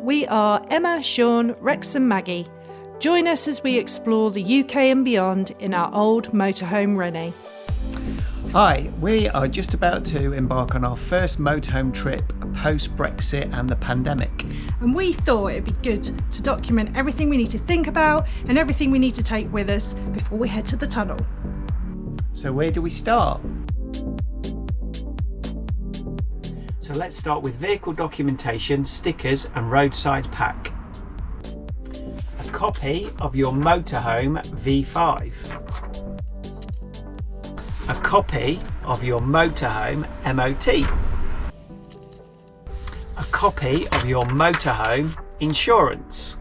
We are Emma, Shaun, Rex and Maggie. Join us as we explore the UK and beyond in our old motorhome Rennie. Hi, we are just about to embark on our first motorhome trip post-Brexit and the pandemic. And we thought it'd be good to document everything we need to think about and everything we need to take with us before we head to the tunnel. So where do we start? So let's start with vehicle documentation, stickers and roadside pack. A copy of your motorhome V5. A copy of your motorhome MOT. A copy of your motorhome insurance.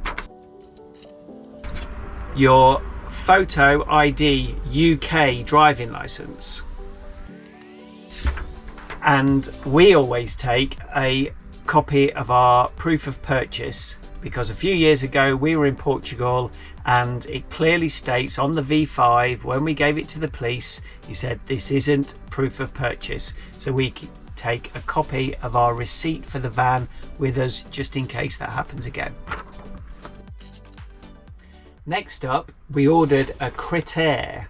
Your photo ID UK driving licence. And we always take a copy of our proof of purchase, because a few years ago we were in Portugal and it clearly states on the V5, when we gave it to the police, he said this isn't proof of purchase. So we take a copy of our receipt for the van with us just in case that happens again. Next up, we ordered a Critter.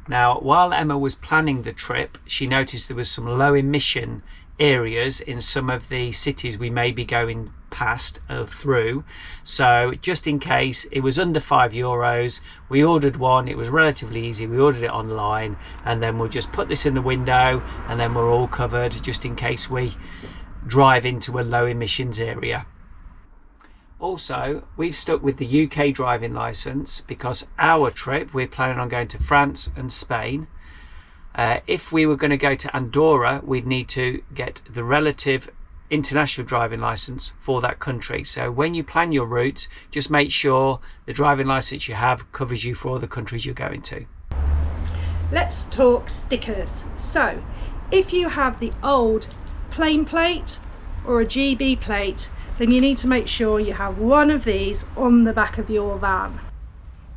Now, while Emma was planning the trip, she noticed there was some low emission areas in some of the cities we may be going past or through. So just in case, it was under €5. We ordered one. It was relatively easy. We ordered it online, and then we'll just put this in the window and then we're all covered just in case we drive into a low emissions area. Also, we've stuck with the UK driving licence because our trip, we're planning on going to France and Spain. If we were going to go to Andorra, we'd need to get the relative international driving licence for that country. So when you plan your route, just make sure the driving licence you have covers you for all the countries you're going to. Let's talk stickers. So if you have the old plain plate or a GB plate, then you need to make sure you have one of these on the back of your van.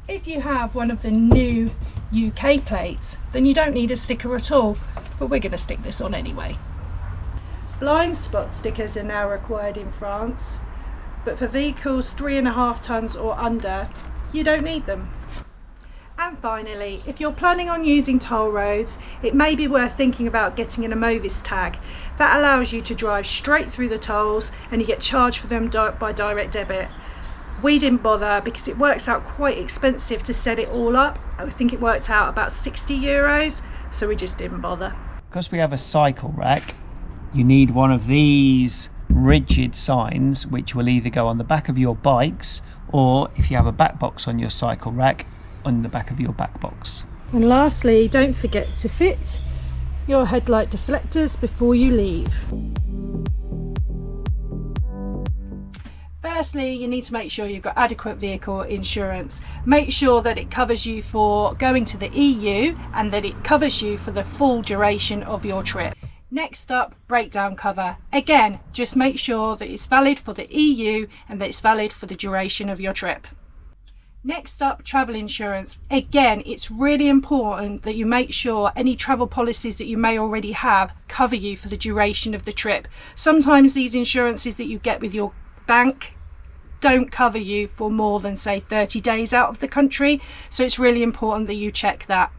If you have one of the new UK plates, then you don't need a sticker at all, but we're going to stick this on anyway. Blind spot stickers are now required in France, but for vehicles 3.5 tons or under, you don't need them. And finally, if you're planning on using toll roads, it may be worth thinking about getting an Amovis tag. That allows you to drive straight through the tolls and you get charged for them by direct debit. We didn't bother because it works out quite expensive to set it all up. I think it worked out about €60, so we just didn't bother. Because we have a cycle rack, you need one of these rigid signs which will either go on the back of your bikes, or if you have a back box on your cycle rack, on the back of your back box. And lastly, don't forget to fit your headlight deflectors before you leave. Firstly, you need to make sure you've got adequate vehicle insurance. Make sure that it covers you for going to the EU and that it covers you for the full duration of your trip. Next up, breakdown cover. Again, just make sure that it's valid for the EU and that it's valid for the duration of your trip. Next up, travel insurance. Again, it's really important that you make sure any travel policies that you may already have cover you for the duration of the trip. Sometimes these insurances that you get with your bank don't cover you for more than, say, 30 days out of the country, so it's really important that you check that.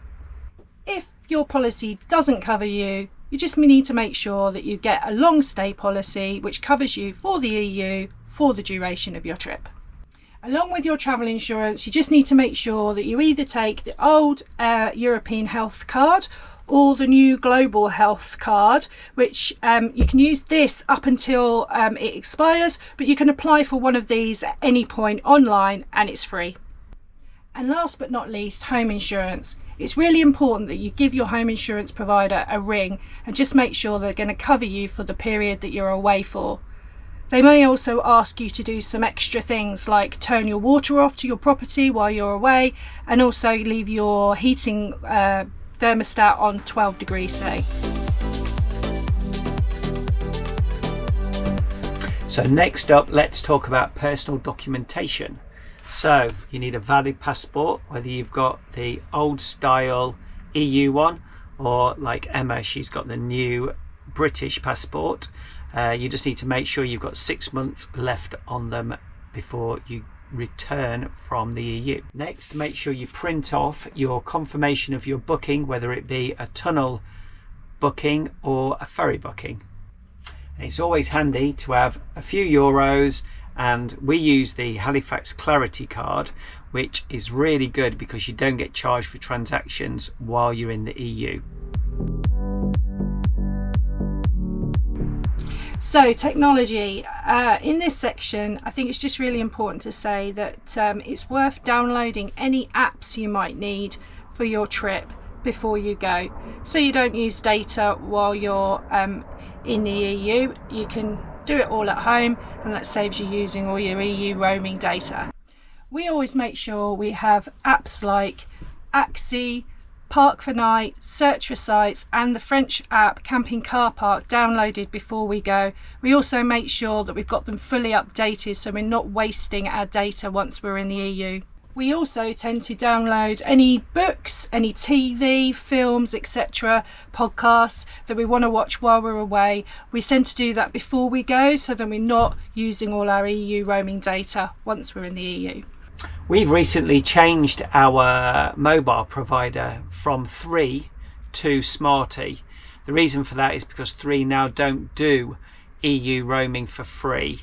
If your policy doesn't cover you, you just need to make sure that you get a long stay policy which covers you for the EU for the duration of your trip. Along with your travel insurance, you just need to make sure that you either take the old European health card or the new global health card, which you can use this up until it expires, but you can apply for one of these at any point online and it's free. And last but not least, home insurance. It's really important that you give your home insurance provider a ring and just make sure they're going to cover you for the period that you're away for. They may also ask you to do some extra things like turn your water off to your property while you're away, and also leave your heating thermostat on 12 degrees, say. So next up, let's talk about personal documentation. So you need a valid passport, whether you've got the old style EU one or like Emma, she's got the new British passport. You just need to make sure you've got 6 months left on them before you return from the EU. Next, make sure you print off your confirmation of your booking, whether it be a tunnel booking or a ferry booking. And it's always handy to have a few euros, and we use the Halifax Clarity card, which is really good because you don't get charged for transactions while you're in the EU. So technology, in this section, I think it's just really important to say that it's worth downloading any apps you might need for your trip before you go, so you don't use data while you're in the EU. You can do it all at home, and that saves you using all your EU roaming data. We always make sure we have apps like Axi, Park for Night, Search for Sites, and the French app Camping Car Park downloaded before we go. We also make sure that we've got them fully updated so we're not wasting our data once we're in the EU. We also tend to download any books, any TV, films, etc., podcasts that we want to watch while we're away. We tend to do that before we go so that we're not using all our EU roaming data once we're in the EU. We've recently changed our mobile provider from 3 to Smarty. The reason for that is because 3 now don't do EU roaming for free,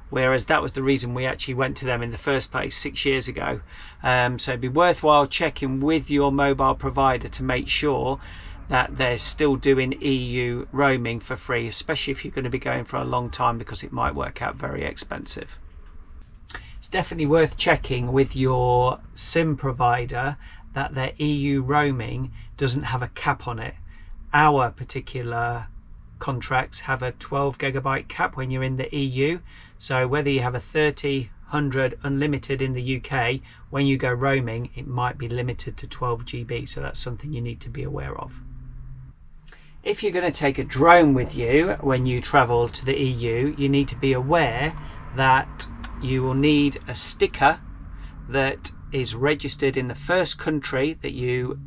whereas that was the reason we actually went to them in the first place 6 years ago. So it'd be worthwhile checking with your mobile provider to make sure that they're still doing EU roaming for free, especially if you're going to be going for a long time, because it might work out very expensive. It's definitely worth checking with your SIM provider that their EU roaming doesn't have a cap on it. Our particular contracts have a 12 gigabyte cap when you're in the EU, so whether you have a 30, 100 unlimited in the UK, when you go roaming it might be limited to 12 GB, so that's something you need to be aware of. If you're going to take a drone with you when you travel to the EU, you need to be aware that you will need a sticker that is registered in the first country that you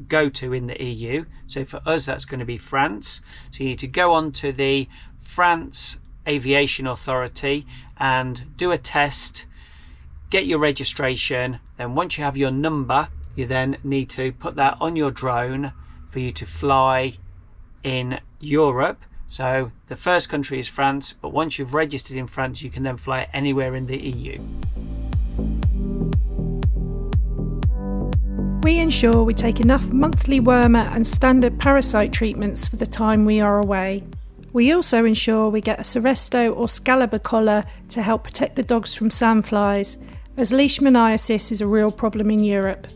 go to in the EU. So for us that's going to be France. So you need to go on to the France Aviation Authority and do a test, get your registration. Then once you have your number, you then need to put that on your drone for you to fly in Europe. So the first country is France, but once you've registered in France, you can then fly anywhere in the EU. We ensure we take enough monthly wormer and standard parasite treatments for the time we are away. We also ensure we get a Seresto or Scalaba collar to help protect the dogs from sandflies, as leishmaniasis is a real problem in Europe.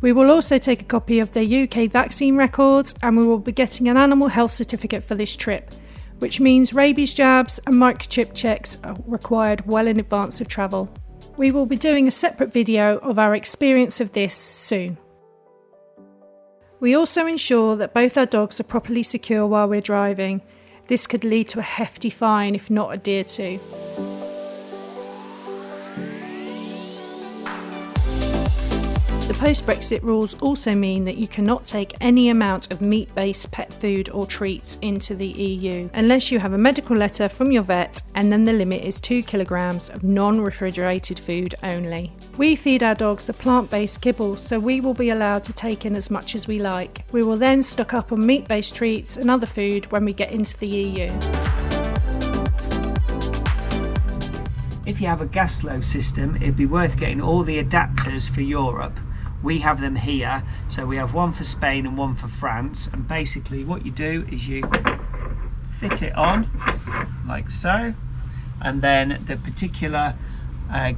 We will also take a copy of their UK vaccine records, and we will be getting an animal health certificate for this trip, which means rabies jabs and microchip checks are required well in advance of travel. We will be doing a separate video of our experience of this soon. We also ensure that both our dogs are properly secure while we're driving. This could lead to a hefty fine if not adhered to. The post-Brexit rules also mean that you cannot take any amount of meat-based pet food or treats into the EU unless you have a medical letter from your vet, and then the limit is 2 kilograms of non-refrigerated food only. We feed our dogs the plant-based kibble, so we will be allowed to take in as much as we like. We will then stock up on meat-based treats and other food when we get into the EU. If you have a gas-low system, it'd be worth getting all the adapters for Europe. We have them here, so we have one for Spain and one for France, and basically what you do is you fit it on like so, and then the particular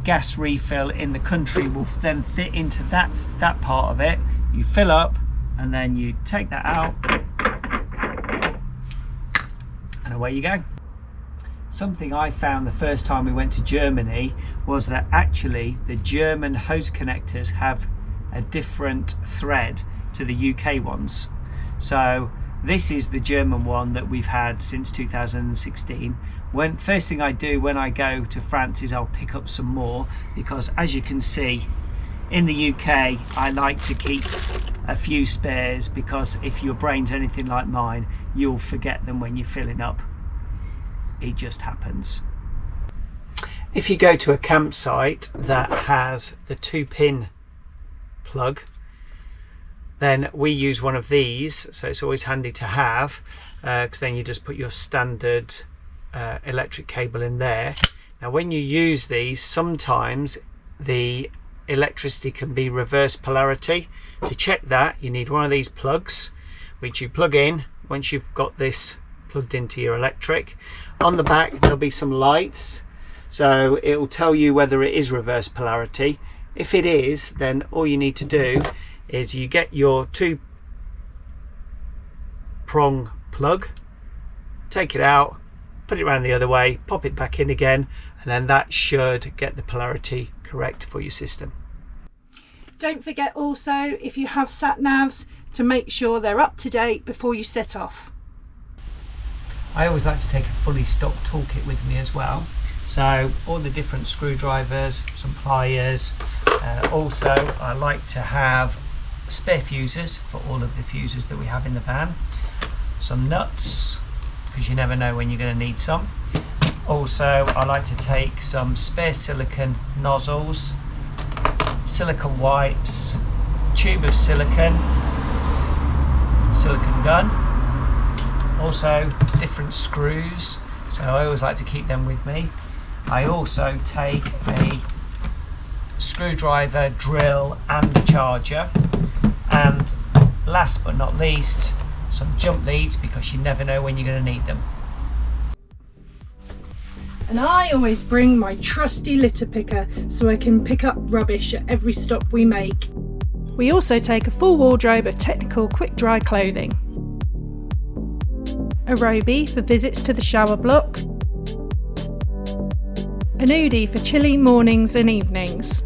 gas refill in the country will then fit into that part of it. You fill up and then you take that out and away you go. Something I found the first time we went to Germany was that actually the German hose connectors have a different thread to the UK ones. So this is the German one that we've had since 2016. First thing I do when I go to France is I'll pick up some more, because as you can see in the UK I like to keep a few spares, because if your brain's anything like mine, you'll forget them when you're filling up. it just happens. If you go to a campsite that has the 2-pin plug, then we use one of these, so it's always handy to have, because then you just put your standard electric cable in there. Now when you use these, sometimes the electricity can be reverse polarity. To check that, you need one of these plugs which you plug in once you've got this plugged into your electric. On the back there'll be some lights, so it will tell you whether it is reverse polarity. If it is, then all you need to do is you get your 2-prong plug, take it out, put it around the other way, pop it back in again, and then that should get the polarity correct for your system. Don't forget also, if you have sat navs, to make sure they're up to date before you set off. I always like to take a fully stocked toolkit with me as well, so all the different screwdrivers, some pliers. Also I like to have spare fuses for all of the fuses that we have in the van, some nuts because you never know when you're going to need some. Also I like to take some spare silicone nozzles, silicone wipes, tube of silicone gun, also different screws, so I always like to keep them with me. I also take a screwdriver, drill and a charger, and last but not least some jump leads because you never know when you're going to need them. And I always bring my trusty litter picker so I can pick up rubbish at every stop we make. We also take a full wardrobe of technical quick dry clothing, a Roby for visits to the shower block, an Oodie for chilly mornings and evenings,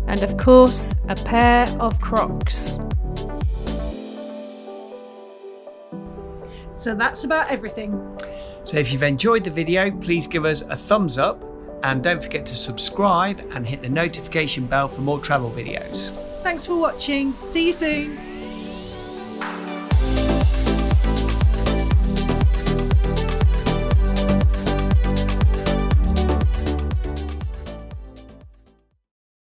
and of course a pair of Crocs. So that's about everything. So if you've enjoyed the video, please give us a thumbs up and don't forget to subscribe and hit the notification bell for more travel videos. Thanks for watching. See you soon.